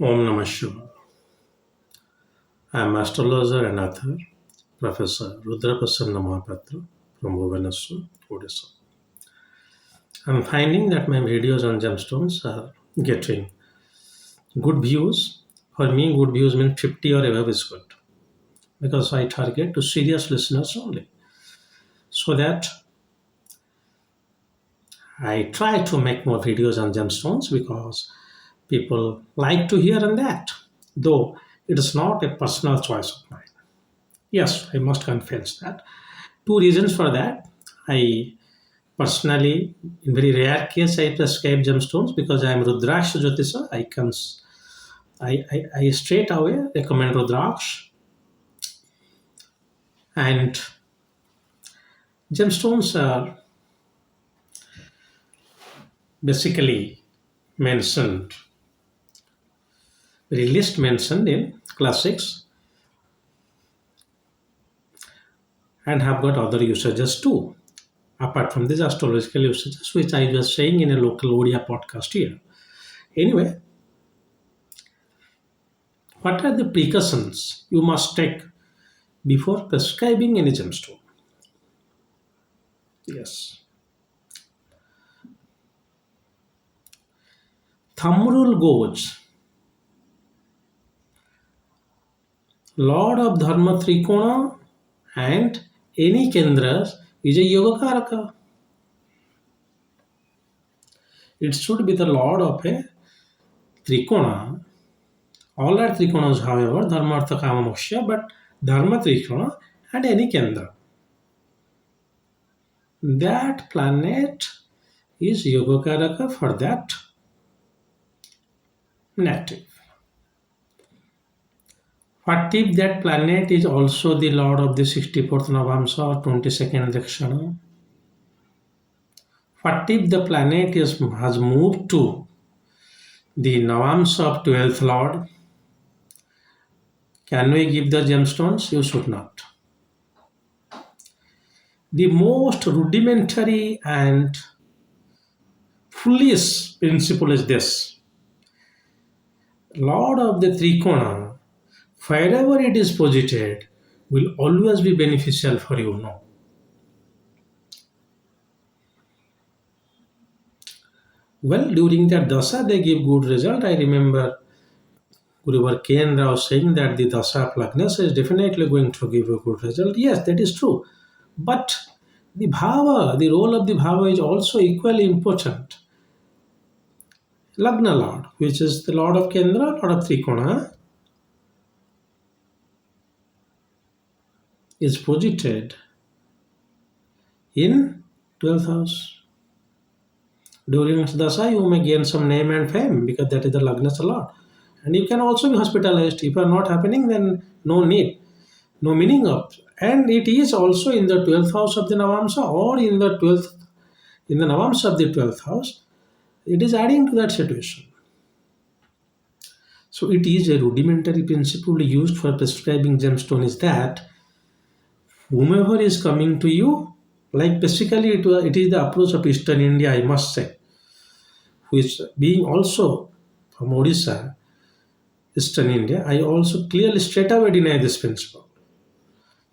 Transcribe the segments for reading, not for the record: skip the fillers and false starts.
Om Namah Shivaya. I am astrologer and author, Professor rudramohapatra from Bhubaneswar, Odisha. I am finding that my videos on gemstones are getting good views. For me, good views means 50 or above is good because I target to serious listeners only. So that I try to make more videos on gemstones because people like to hear on that, though it is not a personal choice of mine. Yes, I must confess that. Two reasons for that. I personally, in very rare case, I prescribe gemstones because I am Rudraksh Jyotisha. I straight away recommend Rudraksh. And gemstones are basically mentioned, very list mentioned in classics and have got other usages too, apart from these astrological usages, which I was saying in a local Odia podcast here. Anyway, what are the precautions you must take before prescribing any gemstone? Yes. Thumb rule goes Lord of Dharma Trikona and any Kendras is a Yoga Karaka. It should be the Lord of a Trikona. All are Trikonas, however, Dharma Artha Kama Moksha, but Dharma Trikona and any Kendra. That planet is Yoga Karaka for that native. What if that planet is also the Lord of the 64th Navamsa or 22nd Dakshana? What if the planet has moved to the Navamsa of 12th Lord? Can we give the gemstones? You should not. The most rudimentary and foolish principle is this. Lord of the Trikona, wherever it is posited, will always be beneficial for you. No. Well, during that dasa, they give good result. I remember Guruvar K. N. Rao saying that the dasa of Lagnas is definitely going to give a good result. Yes, that is true. But the bhava, the role of the bhava is also equally important. Lagna Lord, which is the Lord of Kendra, Lord of Trikona, is posited in 12th house. During dasa, you may gain some name and fame because that is the Lagna's Lord. And you can also be hospitalized. If you are not happening, then no need, no meaning of. And it is also in the 12th house of the Navamsa or in the Navamsa of the 12th house. It is adding to that situation. So it is a rudimentary principle used for prescribing gemstone is that whomever is coming to you, like basically it is the approach of Eastern India, I must say, who is being also from Odisha, Eastern India, I also clearly straight away deny this principle.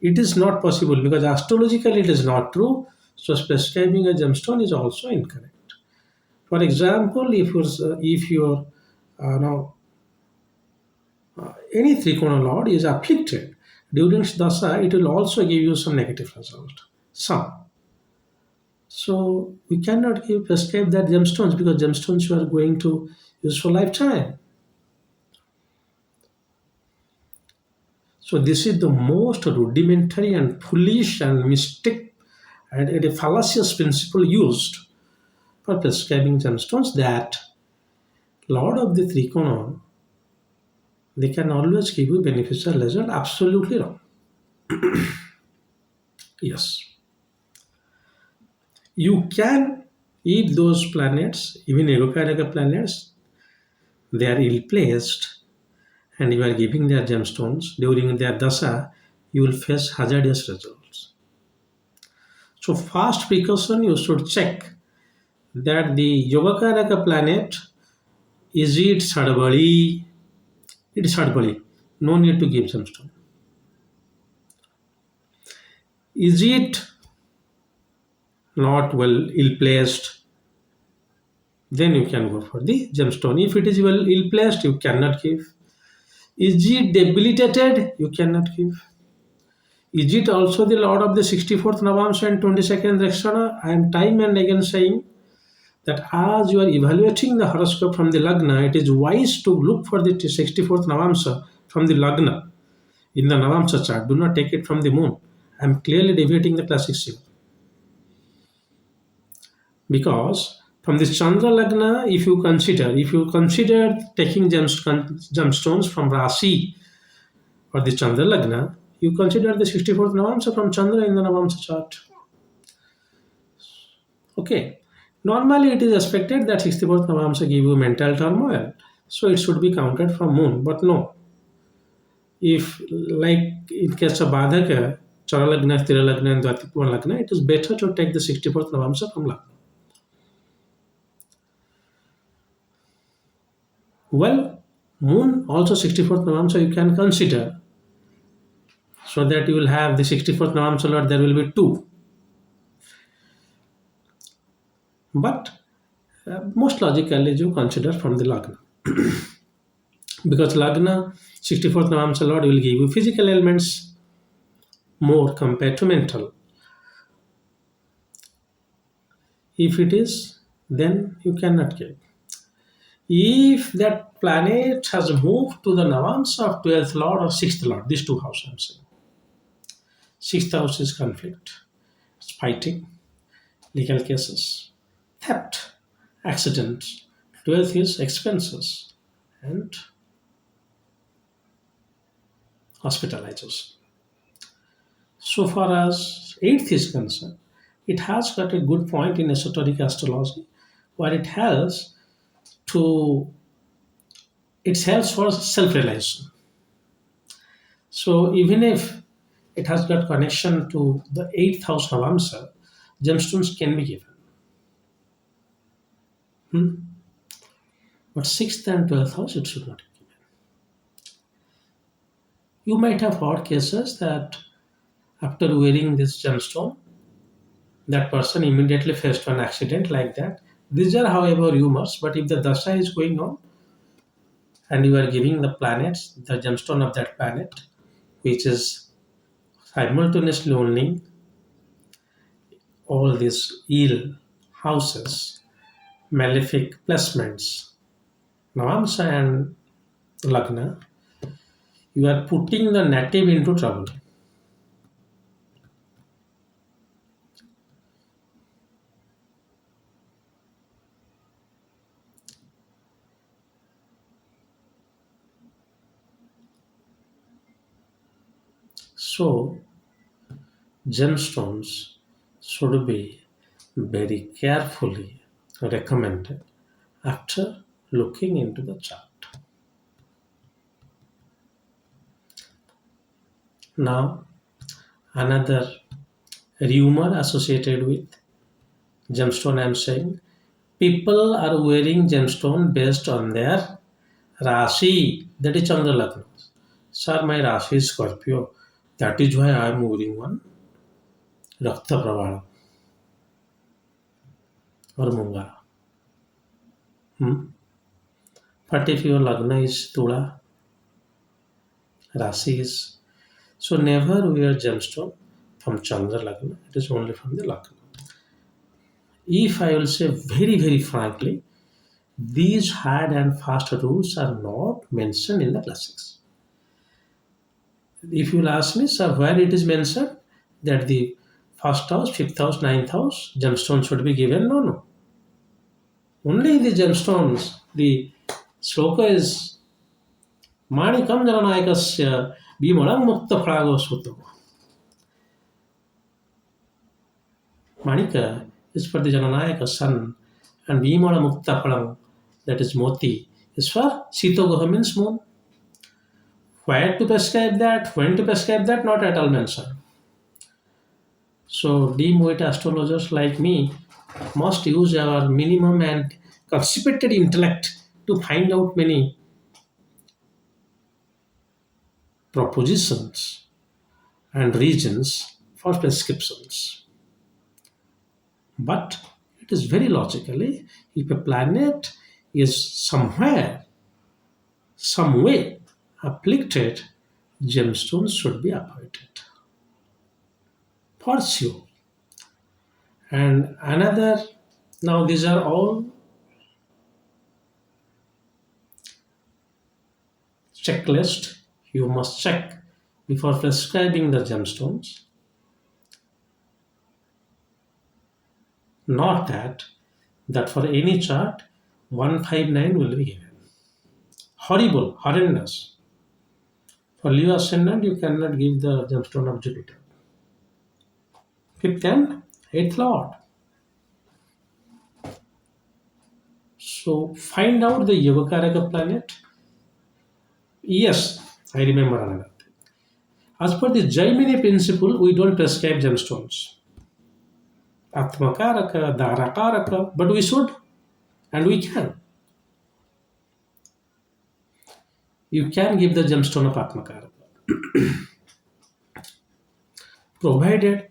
It is not possible because astrologically it is not true. So prescribing a gemstone is also incorrect. For example, if your now any Trikona Lord is afflicted during dasa, it will also give you some negative result. Some. So we cannot prescribe that gemstones because gemstones you are going to use for lifetime. So this is the most rudimentary and foolish and mystic and a fallacious principle used for prescribing gemstones that Lord of the Trikona, they can always give you beneficial result. Absolutely wrong. Yes. You can, if those planets, even Egokaraka planets, they are ill placed and you are giving their gemstones during their dasa, you will face hazardous results. So first precaution you should check that the Yogakaraka planet, is it Sadabari It is Hadbali. No need to give gemstone. Is it not well ill placed? Then you can go for the gemstone. If it is well ill placed, you cannot give. Is it debilitated? You cannot give. Is it also the Lord of the 64th Navamsa and 22nd Rakshana? I am time and again saying that as you are evaluating the horoscope from the Lagna, it is wise to look for the 64th Navamsa from the Lagna in the Navamsa chart. Do not take it from the moon. I am clearly deviating the classics here. Because from this Chandra Lagna, if you consider taking gemstones from Rasi or the Chandra Lagna, you consider the 64th Navamsa from Chandra in the Navamsa chart. Okay. Normally, it is expected that 64th Navamsa give you mental turmoil, so it should be counted from moon. But no, if like in case of Badhaka, Charalagna, Tiralagna, and Dvatipur Lagna, it is better to take the 64th Navamsa from Lagna. Well, moon also 64th Navamsa you can consider, so that you will have the 64th Navamsa Lord, there will be two. But most logically, you consider from the Lagna. Because Lagna, 64th Navamsa Lord will give you physical elements more compared to mental. If it is, then you cannot give. If that planet has moved to the Navamsa of 12th Lord or 6th Lord, these two houses I'm saying. 6th house is conflict, it's fighting, legal cases, theft, accidents. 12th is expenses and hospitalization. So far as 8th is concerned, it has got a good point in esoteric astrology where to it helps for self-realization. So even if it has got connection to the 8th house Navamsa, gemstones can be given. But 6th and 12th house, it should not be given. You might have heard cases that after wearing this gemstone, that person immediately faced an accident like that. These are, however, rumors, but if the dasha is going on and you are giving the planets, the gemstone of that planet, which is simultaneously owning all these ill houses, malefic placements, Navamsa and Lagna, you are putting the native into trouble. So, gemstones should be very carefully recommended after looking into the chart. Now, another rumor associated with gemstone, I am saying people are wearing gemstone based on their Rashi, that is Chandra Lagna. Sir, my Rashi is Scorpio. That is why I am wearing one Rakta Pravana or Munga. But if your Lagna is Tula, Rashi is. So never wear gemstone from Chandra Lagna. It is only from the Lagna. If I will say very, very frankly, these hard and fast rules are not mentioned in the classics. If you will ask me, sir, where it is mentioned that the first house, fifth house, ninth house, gemstones should be given? No, no. Only the gemstones. The sloka is Manikam Jananayakasya Bimalang Mukta Prago Sutta. Manika is for the Jananayaka sun, and Vimala Mukta Palang, that is Moti, is for Sito Goha means moon. Where to prescribe that, when to prescribe that, not at all mentioned. So, demotivate astrologers like me must use our minimum and constipated intellect to find out many propositions and regions for prescriptions. But it is very logically, if a planet is somewhere, some way afflicted, gemstones should be avoided for sure. And another, now these are all checklist you must check before prescribing the gemstones. Not that for any chart 159 will be given. Horrible, horrendous. For Leo ascendant, you cannot give the gemstone of Jupiter. Fifth and eighth lord. So find out the Yogakaraka planet. Yes, I remember another thing. As per the Jaimini principle, we don't prescribe gemstones. Atmakaraka, Dharakaraka, but we should and we can. You can give the gemstone of Atmakaraka, provided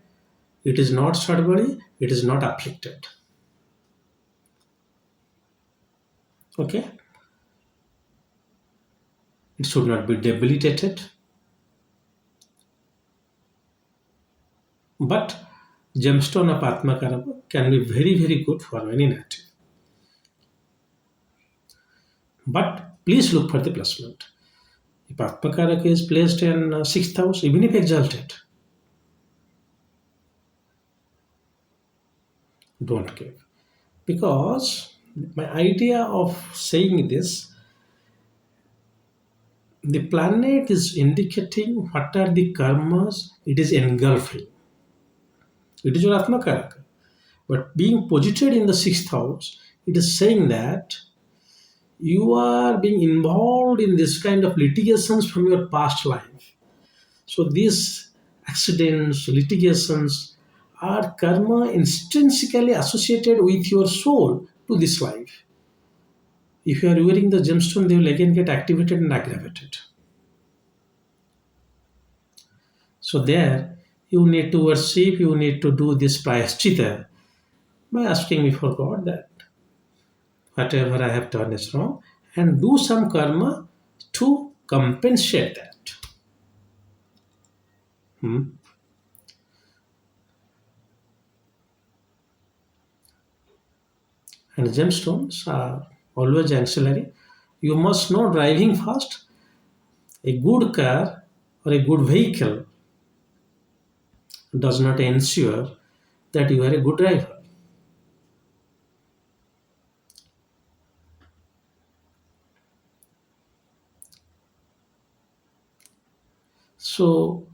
it is not Sadbari, it is not afflicted. Okay? It should not be debilitated. But gemstone of Atmakaraka can be very, very good for any native. But please look for the placement. If Atmakaraka is placed in sixth house, even if exalted, don't give. Because my idea of saying this, the planet is indicating what are the karmas it is engulfing. It is your Atmakaraka. But being posited in the sixth house, it is saying that you are being involved in this kind of litigations from your past life. So these accidents, litigations are karma intrinsically associated with your soul to this life. If you are wearing the gemstone, they will again get activated and aggravated. So there, you need to worship, you need to do this prayaschita by asking before God that whatever I have done is wrong and do some karma to compensate that. And gemstones are always ancillary. You must know driving fast. A good car or a good vehicle does not ensure that you are a good driver. So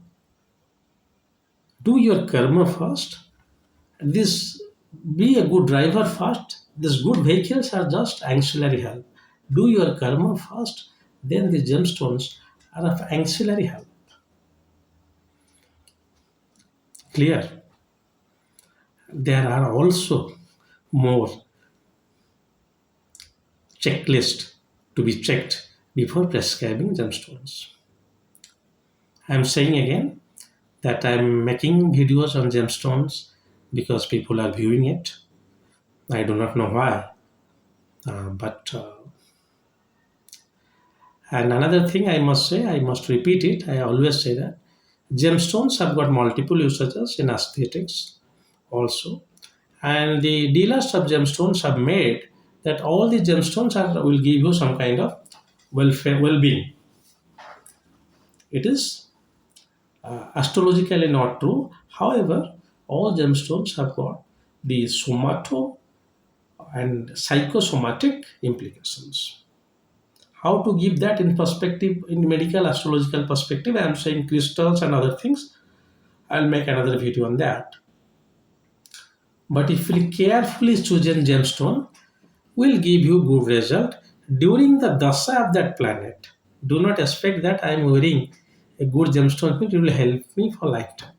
do your karma first. This be a good driver first. These good vehicles are just ancillary help. Do your karma first, then the gemstones are of ancillary help. Clear? There are also more checklist to be checked before prescribing gemstones. I am saying again that I am making videos on gemstones because people are viewing it. I do not know why, but and another thing I must say, I must repeat it. I always say that gemstones have got multiple usages in aesthetics also, and the dealers of gemstones have made that all the gemstones will give you some kind of welfare, well-being. It is astrologically not true. However, all gemstones have got the somato and psychosomatic implications. How to give that in perspective, in medical astrological perspective, I am saying crystals and other things. I'll make another video on that. But if we carefully chosen gemstone, will give you good result during the dasa of that planet. Do not expect that I am wearing a good gemstone, it will help me for lifetime.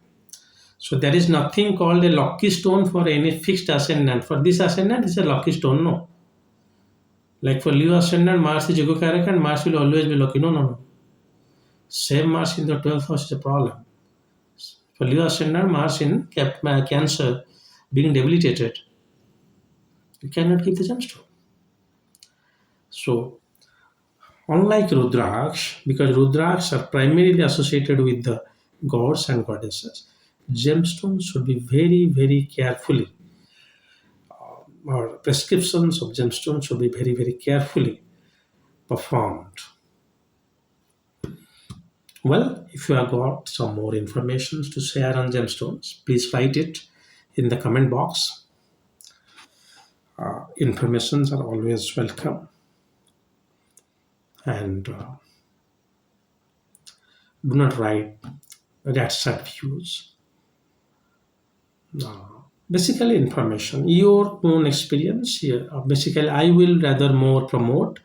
So there is nothing called a lucky stone for any fixed ascendant. For this ascendant, it's a lucky stone, no. Like for Leo ascendant, Mars is Yogakaraka and Mars will always be lucky. No. Same Mars in the 12th house is a problem. For Leo ascendant, Mars in Cancer being debilitated, you cannot keep the gemstone. So, unlike Rudraksh, because Rudraksh are primarily associated with the gods and goddesses, gemstones should be very, very carefully, or prescriptions of gemstones should be very, very carefully performed. Well, if you have got some more information to share on gemstones, please write it in the comment box. Informations are always welcome. And do not write that set views. Basically, information, your own experience here. Basically, I will rather more promote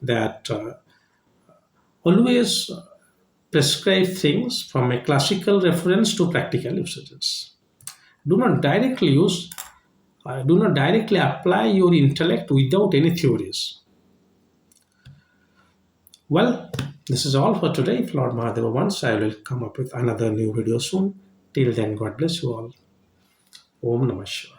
that always prescribe things from a classical reference to practical usages. Do not directly use, do not directly apply your intellect without any theories. Well, this is all for today. If Lord Mahadeva wants, I will come up with another new video soon. Till then, God bless you all. Om Namah Shivaya.